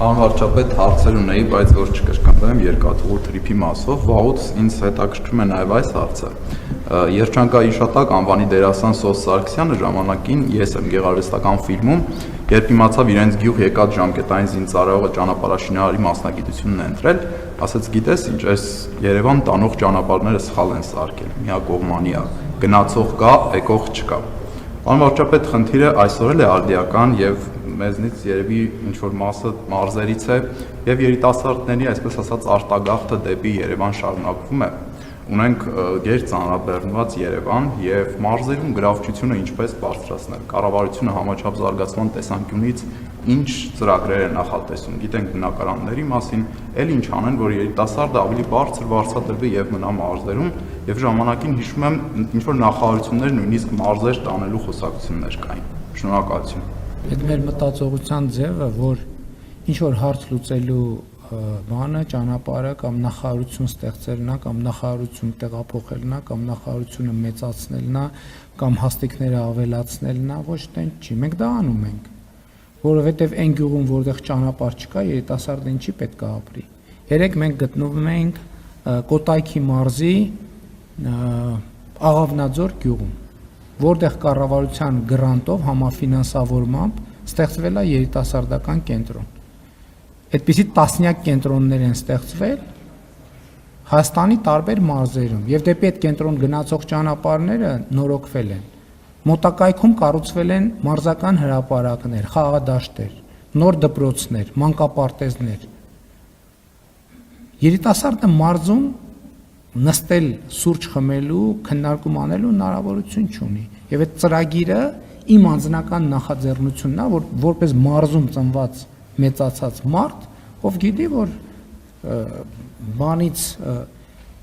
Անվարչապետ հարցեր ունեի, բայց որ չկրկնվեմ երկաթուղու թրիփի մասով, վաղուց ինձ հետաքրքրում է նաև այս հարցը։ Երջանկայի շատակ անվանի դերասան Սոս Սարգսյանը ժամանակին ես եմ գեղարվեստական ֆիլմում, երբ իմացավ իրենց գյուղ եկած ժամկետային զինծառայողը ճանապարհաշինարարի մասնագիտությունն է ընտրել, ասաց գիտես ինչ, այս Երևան տանող ճանապարհները սխալ են սարքել, միակողմանիա, գնացող կա, եկող չկա։ Անվարչապետ խնդիրը այսօր էլ է արդիական եւ մեզնից երևի ինչ-որ մասը մարզերից է եւ երիտասարդների, այսպես ասած, արտագաղթը դեպի Երևան շարունակվում է։ Ունենք գերծանրաբեռնված Երևան եւ մարզերում գրավչությունը ինչպես բարձրացնել։ Կառավարությունը համաչափ զարգացման տեսանկյունից ինչ ծրագրեր է նախատեսում։ Գիտենք բնակարանների մասին, էլ ինչ անեն, որ երիտասարդը ավելի բարձր վարձատրվի եւ մնա մարզերում եւ ժամանակին հիշում եմ ինչ-որ նախարարություններ նույնիսկ մարզեր տանելու խոսակցություններ կային։ Շնորհակալություն։ Այդ մեր մտածողության ձևը, որ ինչ որ հարց լուծելու բանը, ճանապարհը կամ նախարարություն ստեղծելն է, կամ նախարարություն տեղափոխելն է, կամ նախարարությունը մեծացնելն է, կամ հաստիկները ավելացնելն է, ոչ թե չի։ Մենք դա անում ենք, որովհետև այն գյուղում, որտեղ ճանապարհ չկա, երիտասարդը ինչի պետք է ապրի։ Երեք մենք գտնվում ենք Կոտայքի մարզի Աղավնաձոր գյուղում, որտեղ կառավարության գրանտով համաֆինանսավորմամբ ստեղծվել է երիտասարդական կենտրոն։ Այդպիսի տասնյակ կենտրոններ են ստեղծվել Հայաստանի տարբեր մարզերում եւ դեպի այդ կենտրոն գնացող ճանապարհները նորոգվել են։ Մոտակայքում կառուցվել են մարզական հրապարակներ, խաղադաշտեր, նոր դպրոցներ, մանկապարտեզներ։ Երիտասարդը մարզում նստել սուրճ խմելու, քննարկում անելու հնարավորություն չունի։ Եվ այդ ծրագիրը իմ անձնական նախաձեռնությունն է, որ որպես մարզում ծնված մեծացած մարդ, ով գիտի, որ բանից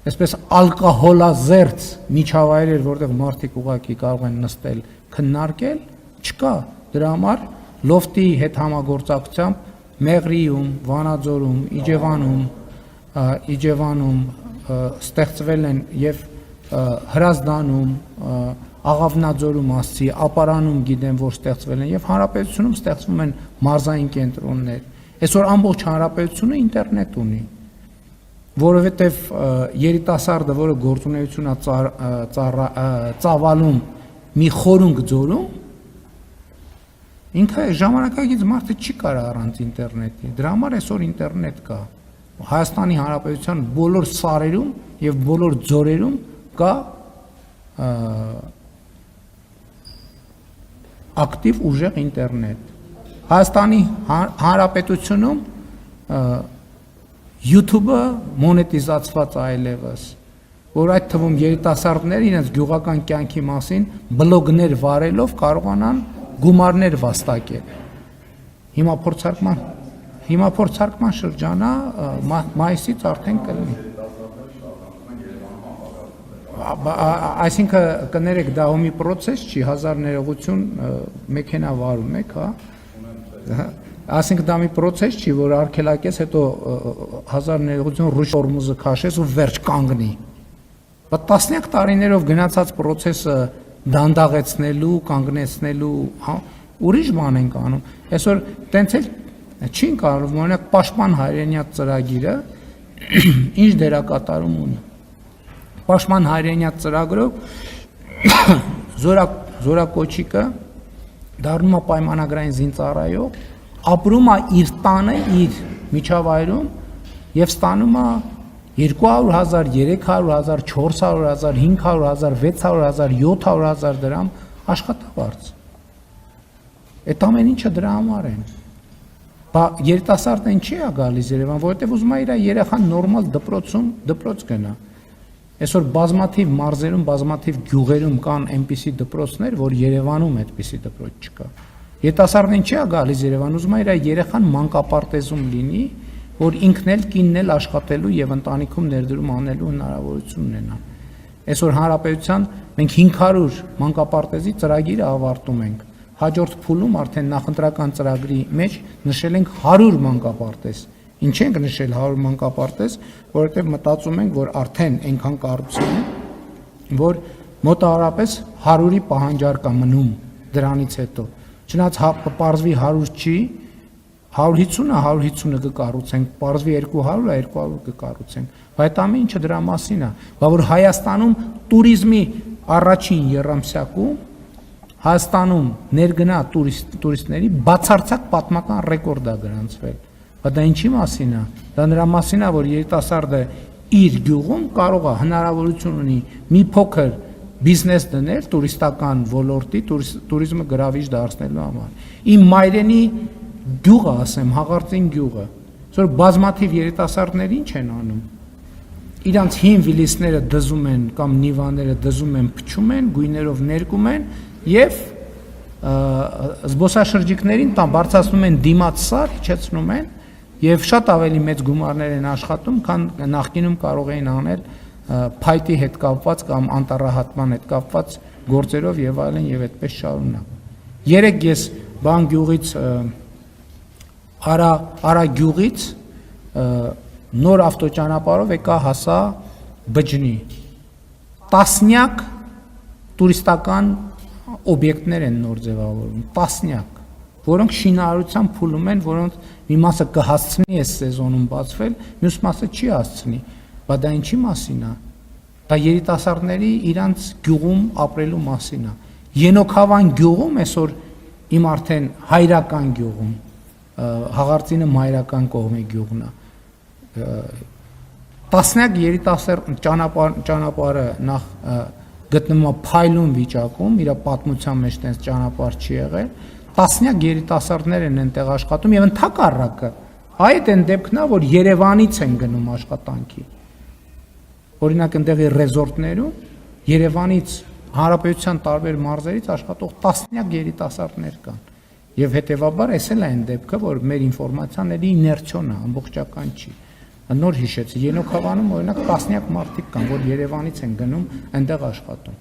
այսպես ալկոհոլազերծ միջավայրեր, որտեղ մարդիկ ուղղակի կարող են նստել, քննարկել, չկա։ Դրա համար լոֆտի հետ համագործակցությամբ Մեղրիում, Վանաձորում, Իջևանում ստեղծվել են եւ Հրազդանում, Աղավնաձորում ասցի, Ապարանում գիտեմ, որ ստեղծվել են եւ հանրապետությունում ստեղծվում են մարզային կենտրոններ։ Այսօր ամբողջ հանրապետությունը ինտերնետ ունի, որովհետեւ երիտասարդը, որը գործունեություն է ծավալում մի խորունկ ձորում, ինքը ժամանակակից մարդը չի կարող առանց ինտերնետի։ Դրա համար այսօր ինտերնետ կա։ Հայաստանի Հանրապետության բոլոր սարերում եւ բոլոր ձորերում կա ակտիվ ուժեղ ինտերնետ։ Հայաստանի Հանրապետությունում YouTube-ը մոնետիզացված այլևս, որ այդ թվում երիտասարդները իրենց գյուղական կյանքի մասին բլոգներ վարելով կարողանան գումարներ վաստակել։ Հիմա փորձարկման շրջանը մայիսից արդեն կլինի։ Այսինքն կներեք դա ումի process չի, 1000 ներողություն մեքենա վարում եք, հա։ Այսինքն դա մի process չի, որ արգելակես, հետո 1000 ներողություն ռուշ տորմուզը քաշես ու վերջ կանգնի։ Բայց տասնյակ տարիներով գնացած process-ը դանդաղեցնելու, կանգնեցնելու, հա, ուրիշ բան ենք անում։ Այսօր տենց էլ չի կարող, օրինակ Պաշտպան հայրենիաց ծրագիրը ինչ դերակատարում ունի։ Պաշտպան հայրենիաց ծրագրով զորակոչիկը դառնում է պայմանագրային զինծառայող, ապրում է իր տանը, իր միջավայրում եւ ստանում է 200,000, 300,000, 400,000, 500,000, 600,000, 700,000 դրամ աշխատավարձ։ Այդ ամեն ինչը դրա համար են։ Բա երիտասարդը ինչի է գալիս Երևան, որովհետև ուզում է իր երեխան նորմալ դպրոց գնա։ Այսօր բազմաթիվ մարզերում, բազմաթիվ գյուղերում կան այնպիսի դպրոցներ, որ Երևանում այդպիսի դպրոց չկա։ Երիտասարդը ինչի է գալիս Երևան, ուզում է իր երեխան մանկապարտեզում լինի, որ ինքն էլ կինն էլ աշխատելու եւ ընտանիքում ներդրում անելու հնարավորություն ունենա։ Այսօր հանրապետության մենք 500 մանկապարտեզի ծրագիրը ավարտում ենք։ Հաջորդ փուլում արդեն նախընտրական ծրագրի մեջ նշել ենք 100 մանկապարտեզ։ Ինչ ենք նշել 100 մանկապարտեզ, որովհետև մտածում ենք, որ արդեն այնքան կառուցել են, որ մոտավորապես 100-ի պահանջարկ է մնում դրանից հետո։ Չնայած պարզվի 100 չի, 150-ը 150-ը կկառուցենք, պարզվի 200-ը 200 կկառուցենք, բայց ամեն ինչը դրա մասին է, որ Հայաստանում տուրիզմի առաջին եռամսյակում Հայաստանում ներգնա տուրիստների բացարձակ պատմական ռեկորդ է գրանցվել, բայց դա ինչի մասին է, դա նրա մասին է, որ երիտասարդը իր գյուղում կարող է հնարավորություն ունի մի փոքր բիզնես դնել տուրիստական ոլորտի, տուրիզմը գրավիչ դարձնելու համար։ Իմ մայրենի գյուղը, ասեմ, Հաղարծին գյուղը, որ բազմաթիվ երիտասարդներ ինչ են անում։ Իրանց հին վիլիսները դզում են կամ նիվաները դզում են, փչում են, գույներով ներկում են եւ զբոսաշրջիկներին տան բարձրացնում են դիմաց սար, իջեցնում են եւ շատ ավելի մեծ գումարներ են աշխատում, քան նախկինում կարող էին անել փայտի հետ կապված կամ անտառահատման հետ կապված գործերով եւ այլն եւ այդպես շարունակ։ Երեք ես բան գյուղից Արա գյուղից նոր ավտոճանապարհով եկա հասա Բջնի։ Տասնյակ տուրիստական օբյեկտներ են նոր ձևավորվում, տասնյակ, որոնք շինարարության փուլում են, որոնց մի մասը կհասցնի այս սեզոնում բացվել, մյուս մասը չի հասցնի, բայց դա ինչի մասին է։ Դա երիտասարդների իրանց գյուղում ապրելու մասին է։ Ենոքավան գյուղում այսօր իմ արդեն հայրական գյուղում, Հաղարծինը մայրական կողմի գյուղն է։ Տասնյակ երիտասարդ ճանապարհը նախ գտնվում է փայլուն վիճակում, իր պատմության մեջ տենց ճանապարհ չի եղել, տասնյակ երիտասարդներ են այնտեղ աշխատում եւ ընդհակառակը այդ են դեպքն է, որ Երևանից են գնում աշխատանքի։ Օրինակ այնտեղի ռեզորտներում Երևանից հանրապետության տարբեր մարզերից աշխատող տասնյակ երիտասարդներ կան։ Եվ հետեւաբար էս էլ այն դեպքը, որ մեր ինֆորմացիաների իներցիոն է, ամբողջական չի։ Նոր հիշեցի, Ենոքավանում օրինակ տասնյակ մարդիկ կան, որ Երևանից են գնում, այնտեղ աշխատում։